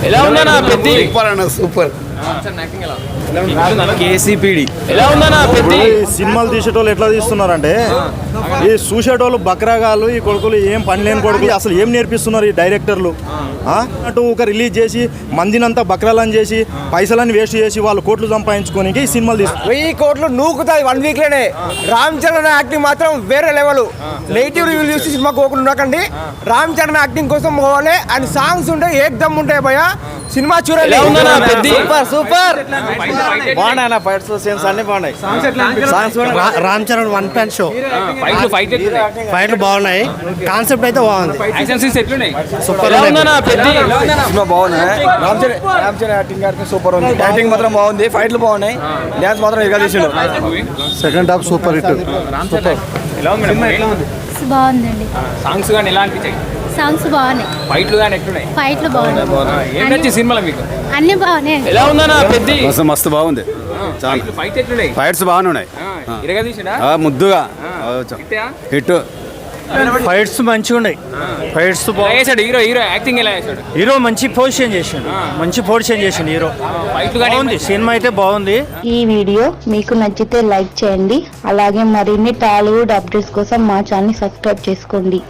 ఎలా ఉందన్నా పెద్ది? సూపర్ అన్న సూపర్. కేసీపీడి ఎలా ఉందన్నా పెద్ది? సినిమాలు తీసేటోళ్ళు ఎట్లా తీస్తున్నారంటే ఈ చూసేటోళ్ళు బక్రాగాలు, ఈ కొడుకులు ఏం పని లేని కొడుకులు అసలు ఏం నేర్పిస్తున్నారు ఈ డైరెక్టర్లు? అటు ఒక రిలీజ్ చేసి మందినంతా బక్రాలని చేసి పైసలన్నీ వేస్ట్ చేసి వాళ్ళు కోట్లు సంపాదించుకోనికి ఈ సినిమాలు తీస్తారు. 1000 కోట్లు నూకుతాయి 1 వీక్ లోనే. రామ్ చరణ్ యాక్టింగ్ మాత్రం వేరే లెవెల్. నెగిటివ్ రివ్యూలు చూసి సినిమా కోకుండా ఉండకండి. రామ్ చరణ్ యాక్టింగ్ కోసం పోవాలి. అండ్ సాంగ్స్ ఉంటాయి, ఏకదమ్ ఉంటాయి భయ. సినిమా చూడాలి. సూపర్ బాగున్నాయి ఫైట్స్ సీన్స్ అన్ని బాగున్నాయి. Ram Charan 1 man show. ఫైట్లు బాగున్నాయి, కాన్సెప్ట్ అయితే బాగుంది. సూపర్ సినిమా బాగున్నాయి. రామ్ చరణ్ యాక్టింగ్ సూపర్ ఉంది. యాక్టింగ్ మాత్రం బాగుంది, ఫైట్లు బాగున్నాయి, డాన్స్ మాత్రం ఎగా తీసిండు. Second half super hit. బాగుందండి. సాంగ్స్ కానీ ఎలా అనిపించాయి? సాంగ్స్ బాగున్నాయి, ఫైట్లు కానీ ఎట్లున్నాయి? ఫైట్లు బాగున్నాయి, ఏం నచ్చింది సినిమాలో మీకు? అన్ని బాగున్నాయి. ఎలా ఉందన్నా పెద్ది? మస్తు బాగుంది. ఫైట్ ఎట్లున్నాయి? ఫైట్స్ బాగానే ఉన్నాయి, ఇరగా తీసినా ముద్దుగా హిట్. ఫైట్స్ మంచిగా ఉన్నాయి. ఫైట్స్ చేశాడు హీరో. హీరో యాక్టింగ్ ఎలా చేశాడు? హీరో మంచి పొజిషన్ చేసిండు, మంచి పొజిషన్ చేసిండు హీరో. ఫైట్లు కానీ బాగుంది, సినిమా అయితే బాగుంది. ఈ వీడియో మీకు నచ్చితే లైక్ చేయండి. అలాగే మరిన్ని టాలీవుడ్ అప్డేట్స్ కోసం మా ఛానల్ సబ్స్క్రైబ్ చేసుకోండి.